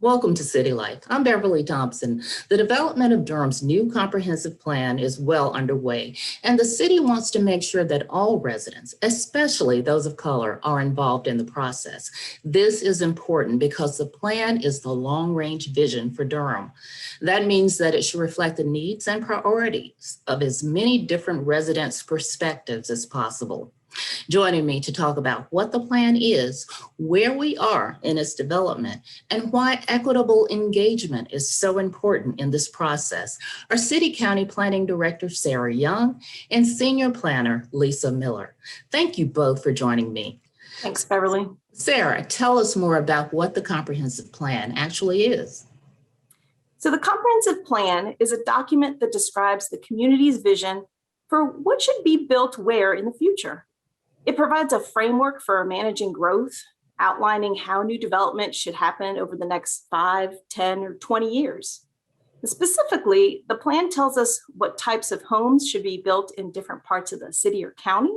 Welcome to City Life. I'm Beverly Thompson. The development of Durham's new comprehensive plan is well underway, and the city wants to make sure that all residents, especially those of color, are involved in the process. This is important because the plan is the long-range vision for Durham. That means that it should reflect the needs and priorities of as many different residents' perspectives as possible. Joining me to talk about what the plan is, where we are in its development, and why equitable engagement is so important in this process are City County Planning Director Sarah Young and Senior Planner Lisa Miller. Thank you both for joining me. Thanks, Beverly. Sarah, tell us more about what the comprehensive plan actually is. So the comprehensive plan is a document that describes the community's vision for what should be built where in the future. It provides a framework for managing growth, outlining how new development should happen over the next 5, 10, or 20 years. Specifically, the plan tells us what types of homes should be built in different parts of the city or county,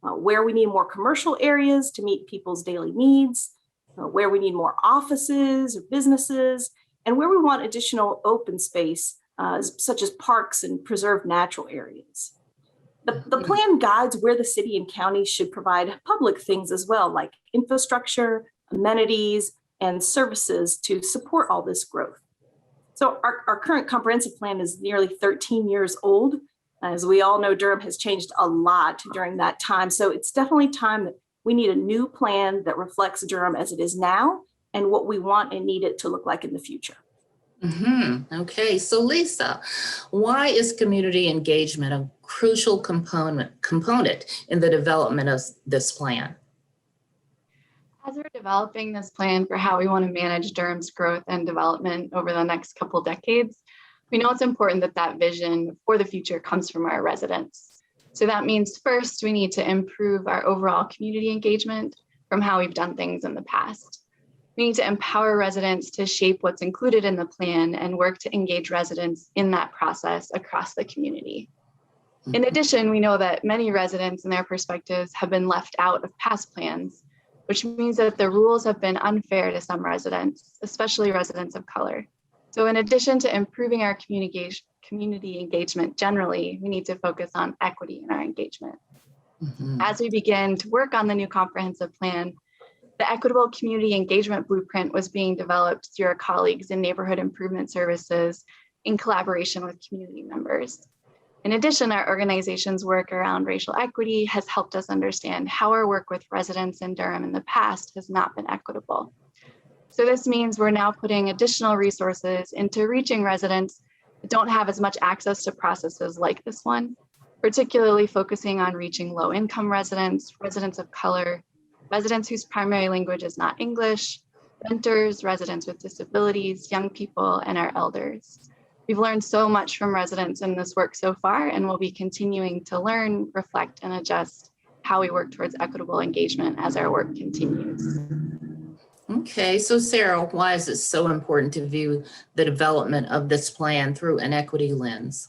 where we need more commercial areas to meet people's daily needs, where we need more offices or businesses, and where we want additional open space, such as parks and preserved natural areas. The plan guides where the city and county should provide public things as well, like infrastructure, amenities, and services to support all this growth. So our current comprehensive plan is nearly 13 years old. As we all know, Durham has changed a lot during that time. So it's definitely time that we need a new plan that reflects Durham as it is now and what we want and need it to look like in the future. Okay, so Lisa, why is community engagement a crucial component in the development of this plan? As we're developing this plan for how we want to manage Durham's growth and development over the next couple decades, we know it's important that that vision for the future comes from our residents. So that means first, we need to improve our overall community engagement from how we've done things in the past. We need to empower residents to shape what's included in the plan and work to engage residents in that process across the community. In addition, we know that many residents and their perspectives have been left out of past plans, which means that the rules have been unfair to some residents, especially residents of color. So in addition to improving our community engagement generally, we need to focus on equity in our engagement. As we begin to work on the new comprehensive plan, the Equitable Community Engagement Blueprint was being developed through our colleagues in Neighborhood Improvement Services in collaboration with community members. In addition, our organization's work around racial equity has helped us understand how our work with residents in Durham in the past has not been equitable. So this means we're now putting additional resources into reaching residents that don't have as much access to processes like this one, particularly focusing on reaching low-income residents, residents of color, residents whose primary language is not English, renters, residents with disabilities, young people, and our elders. We've learned so much from residents in this work so far, and we'll be continuing to learn, reflect, and adjust how we work towards equitable engagement as our work continues. Okay, so Sarah, why is it so important to view the development of this plan through an equity lens?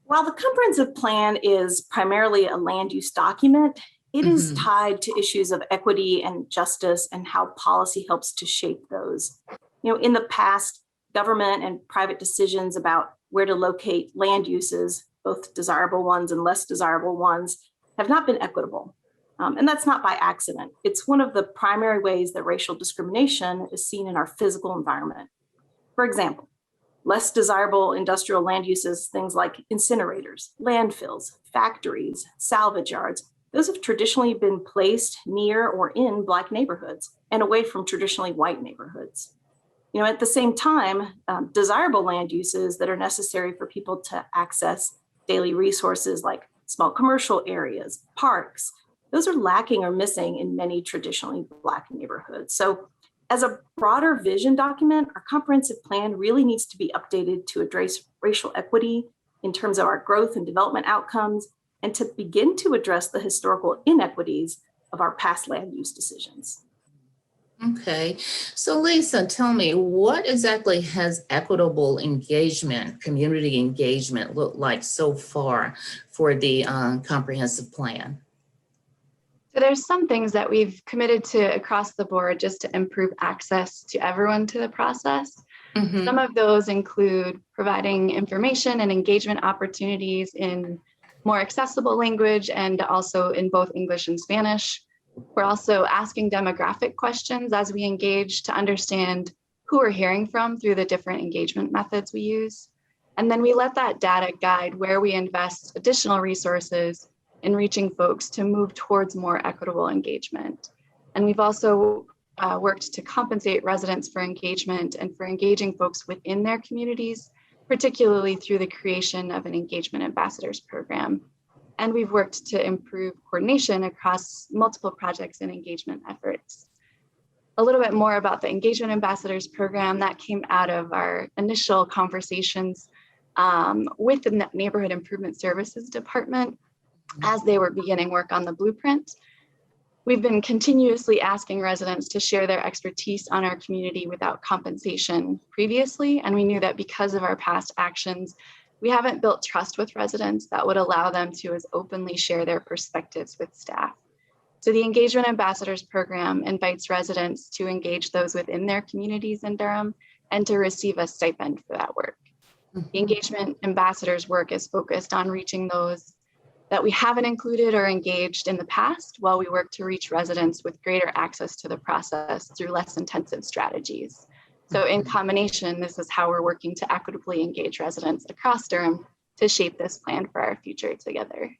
While the comprehensive plan is primarily a land use document, it is tied to issues of equity and justice and how policy helps to shape those. In the past, government and private decisions about where to locate land uses, both desirable ones and less desirable ones, have not been equitable. And that's not by accident. It's one of the primary ways that racial discrimination is seen in our physical environment. For example, less desirable industrial land uses, things like incinerators, landfills, factories, salvage yards, those have traditionally been placed near or in Black neighborhoods and away from traditionally white neighborhoods. At the same time, desirable land uses that are necessary for people to access daily resources like small commercial areas, parks, those are lacking or missing in many traditionally Black neighborhoods. So as a broader vision document, our comprehensive plan really needs to be updated to address racial equity in terms of our growth and development outcomes, and to begin to address the historical inequities of our past land use decisions. Okay, so Lisa, tell me, what exactly has equitable engagement, community engagement looked like so far for the comprehensive plan? So there's some things that we've committed to across the board just to improve access to everyone to the process. Mhm. Some of those include providing information and engagement opportunities in more accessible language and also in both English and Spanish. We're also asking demographic questions as we engage to understand who we're hearing from through the different engagement methods we use. And then we let that data guide where we invest additional resources in reaching folks to move towards more equitable engagement. And we've also worked to compensate residents for engagement and for engaging folks within their communities, particularly through the creation of an engagement ambassadors program. And we've worked to improve coordination across multiple projects and engagement efforts. A little bit more about the engagement ambassadors program that came out of our initial conversations with the Neighborhood Improvement Services Department as they were beginning work on the blueprint. We've been continuously asking residents to share their expertise on our community without compensation previously, and we knew that because of our past actions, we haven't built trust with residents that would allow them to as openly share their perspectives with staff. So the Engagement Ambassadors program invites residents to engage those within their communities in Durham and to receive a stipend for that work. The Engagement Ambassadors work is focused on reaching those that we haven't included or engaged in the past, while we work to reach residents with greater access to the process through less intensive strategies. So in combination, this is how we're working to equitably engage residents across Durham to shape this plan for our future together.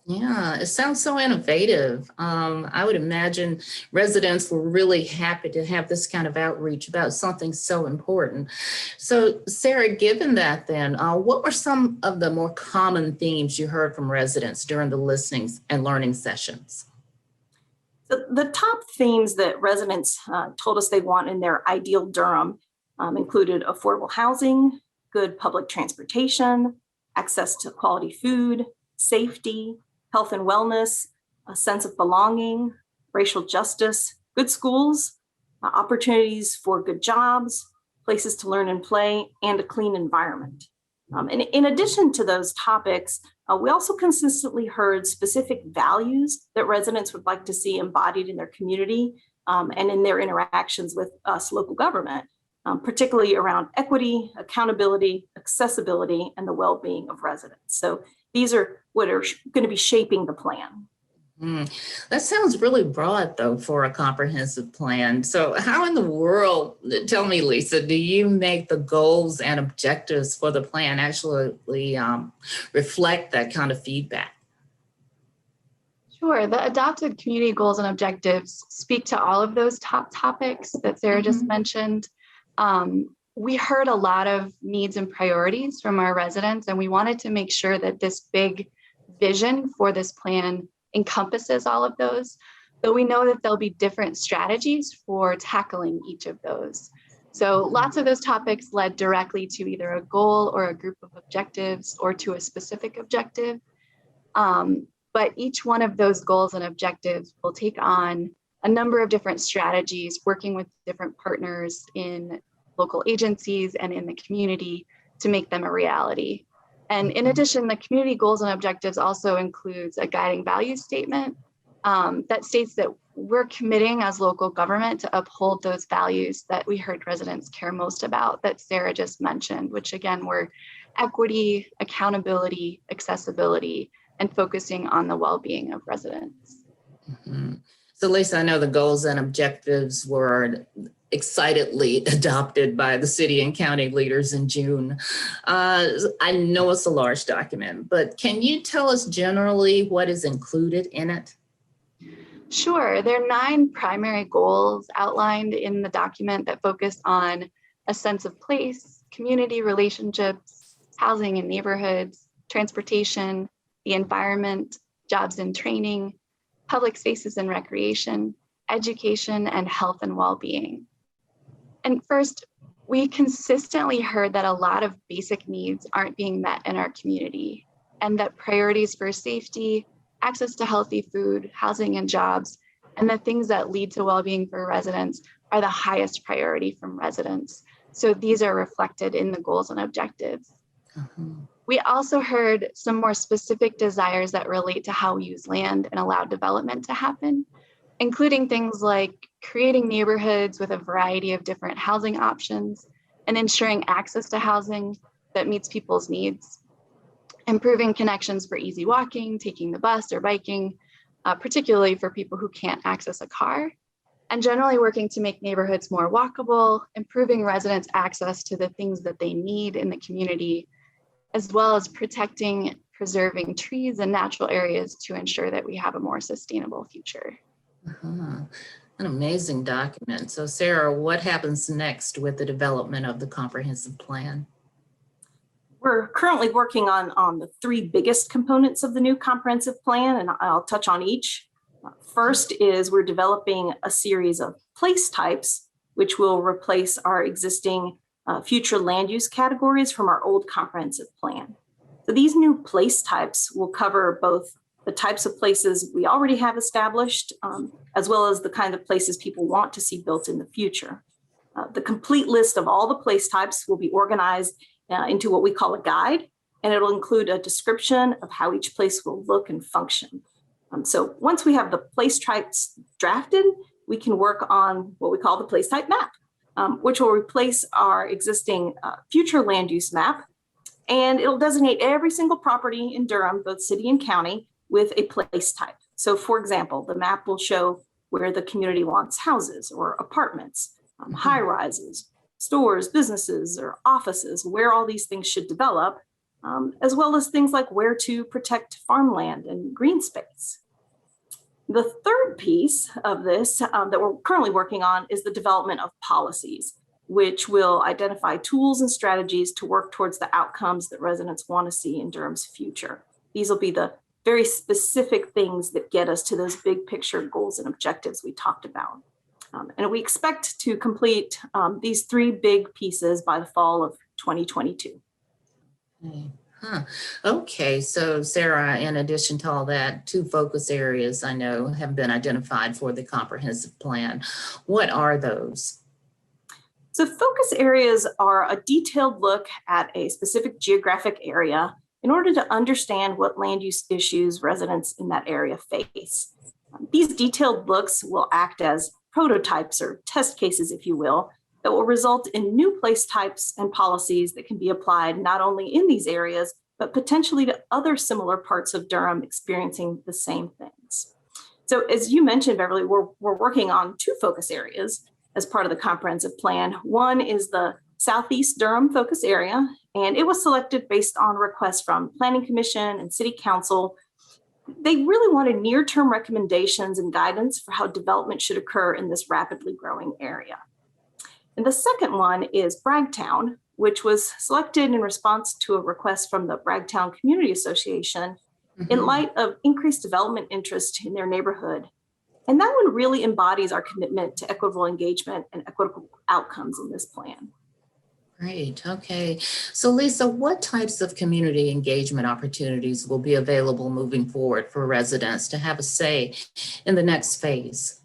Yeah, it sounds so innovative. I would imagine residents were really happy to have this kind of outreach about something so important. So, Sarah, given that then, what were some of the more common themes you heard from residents during the listening and learning sessions? The top themes that residents told us they want in their ideal Durham included affordable housing, good public transportation, access to quality food, safety, health and wellness, a sense of belonging, racial justice, good schools, opportunities for good jobs, places to learn and play, and a clean environment. And in addition to those topics, we also consistently heard specific values that residents would like to see embodied in their community and in their interactions with us, local government, particularly around equity, accountability, accessibility, and the well-being of residents. So these are what are going to be shaping the plan. That sounds really broad, though, for a comprehensive plan. So how in the world, tell me, Lisa, do you make the goals and objectives for the plan actually reflect that kind of feedback? Sure, the adopted community goals and objectives speak to all of those top topics that Sarah just mentioned. We heard a lot of needs and priorities from our residents, and we wanted to make sure that this big vision for this plan encompasses all of those, but we know that there'll be different strategies for tackling each of those. So lots of those topics led directly to either a goal or a group of objectives or to a specific objective. But each one of those goals and objectives will take on a number of different strategies, working with different partners in local agencies and in the community to make them a reality. And in addition, the community goals and objectives also includes a guiding values statement that states that we're committing as local government to uphold those values that we heard residents care most about that Sarah just mentioned, which again were equity, accountability, accessibility, and focusing on the well-being of residents. So Lisa, I know the goals and objectives were excitedly adopted by the city and county leaders in June. I know it's a large document, but can you tell us generally what is included in it? Sure, there are 9 primary goals outlined in the document that focus on a sense of place, community relationships, housing and neighborhoods, transportation, the environment, jobs and training, public spaces and recreation, education, and health and well-being. And first, we consistently heard that a lot of basic needs aren't being met in our community, and that priorities for safety, access to healthy food, housing, and jobs, and the things that lead to well-being for residents are the highest priority from residents. So these are reflected in the goals and objectives. We also heard some more specific desires that relate to how we use land and allow development to happen, including things like creating neighborhoods with a variety of different housing options and ensuring access to housing that meets people's needs, improving connections for easy walking, taking the bus or biking, particularly for people who can't access a car, and generally working to make neighborhoods more walkable, improving residents' access to the things that they need in the community, as well as protecting, preserving trees and natural areas to ensure that we have a more sustainable future. Uh-huh. An amazing document. So Sarah, what happens next with the development of the comprehensive plan? We're currently working on the three biggest components of the new comprehensive plan, and I'll touch on each. First is we're developing a series of place types, which will replace our existing future land use categories from our old comprehensive plan. So these new place types will cover both the types of places we already have established, as well as the kind of places people want to see built in the future. The complete list of all the place types will be organized into what we call a guide, and it'll include a description of how each place will look and function. So once we have the place types drafted, we can work on what we call the place type map, which will replace our existing future land use map. And it'll designate every single property in Durham, both city and county, with a place type. So for example, the map will show where the community wants houses or apartments, high rises, stores, businesses, or offices, where all these things should develop, as well as things like where to protect farmland and green space. The third piece of this that we're currently working on is the development of policies, which will identify tools and strategies to work towards the outcomes that residents want to see in Durham's future. These will be the very specific things that get us to those big picture goals and objectives we talked about. And we expect to complete these three big pieces by the fall of 2022. Okay, so Sarah, in addition to all that, 2 focus areas I know have been identified for the comprehensive plan. What are those? So focus areas are a detailed look at a specific geographic area in order to understand what land use issues residents in that area face. These detailed looks will act as prototypes or test cases, if you will, that will result in new place types and policies that can be applied not only in these areas, but potentially to other similar parts of Durham experiencing the same things. So as you mentioned, Beverly, we're working on 2 focus areas as part of the comprehensive plan. One is the Southeast Durham focus area, and it was selected based on requests from Planning Commission and City Council. They really wanted near-term recommendations and guidance for how development should occur in this rapidly growing area. And the second one is Bragtown, which was selected in response to a request from the Bragtown Community Association in light of increased development interest in their neighborhood. And that one really embodies our commitment to equitable engagement and equitable outcomes in this plan. Great, okay. So Lisa, what types of community engagement opportunities will be available moving forward for residents to have a say in the next phase?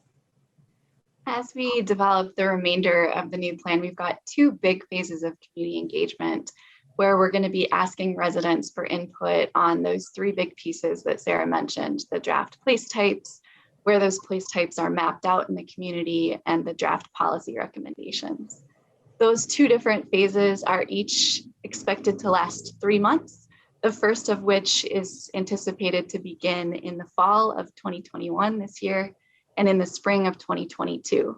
As we develop the remainder of the new plan, we've got 2 big phases of community engagement where we're going to be asking residents for input on those 3 big pieces that Sarah mentioned, the draft place types, where those place types are mapped out in the community, and the draft policy recommendations. Those 2 different phases are each expected to last 3 months, the first of which is anticipated to begin in the fall of 2021 this year, and in the spring of 2022.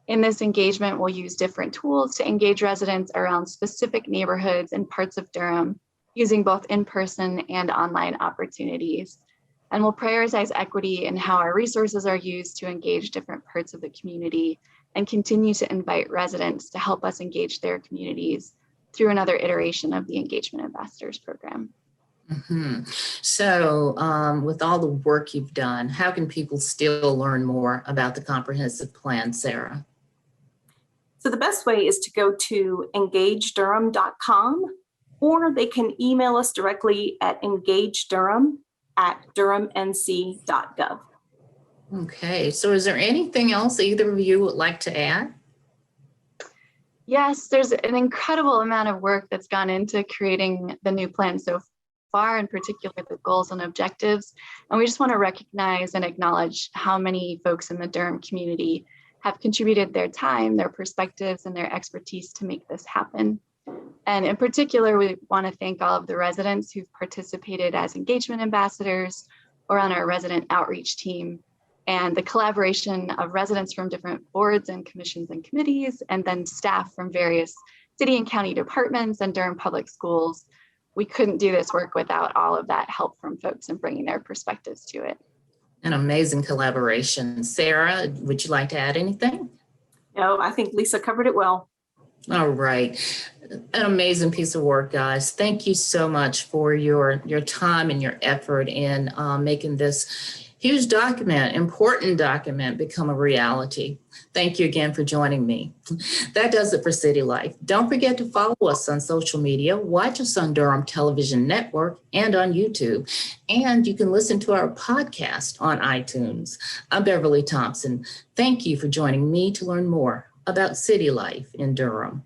In this engagement, we'll use different tools to engage residents around specific neighborhoods and parts of Durham, using both in-person and online opportunities. And we'll prioritize equity in how our resources are used to engage different parts of the community, and continue to invite residents to help us engage their communities through another iteration of the Engagement Ambassadors program. So with all the work you've done, how can people still learn more about the comprehensive plan, Sarah? So the best way is to go to engagedurham.com, or they can email us directly at engagedurham@durhamnc.gov. Okay, so is there anything else either of you would like to add? Yes, there's an incredible amount of work that's gone into creating the new plan so far, in particular the goals and objectives. And we just want to recognize and acknowledge how many folks in the Durham community have contributed their time, their perspectives, and their expertise to make this happen. And in particular, we want to thank all of the residents who've participated as engagement ambassadors or on our resident outreach team, and the collaboration of residents from different boards and commissions and committees, and then staff from various city and county departments and Durham Public Schools. We couldn't do this work without all of that help from folks and bringing their perspectives to it. An amazing collaboration. Sarah, would you like to add anything? No, I think Lisa covered it well. All right. An amazing piece of work, guys. Thank you so much for your time and your effort in making this huge document, important document, become a reality. Thank you again for joining me. That does it for City Life. Don't forget to follow us on social media, watch us on Durham Television Network and on YouTube, and you can listen to our podcast on iTunes. I'm Beverly Thompson. Thank you for joining me to learn more about city life in Durham.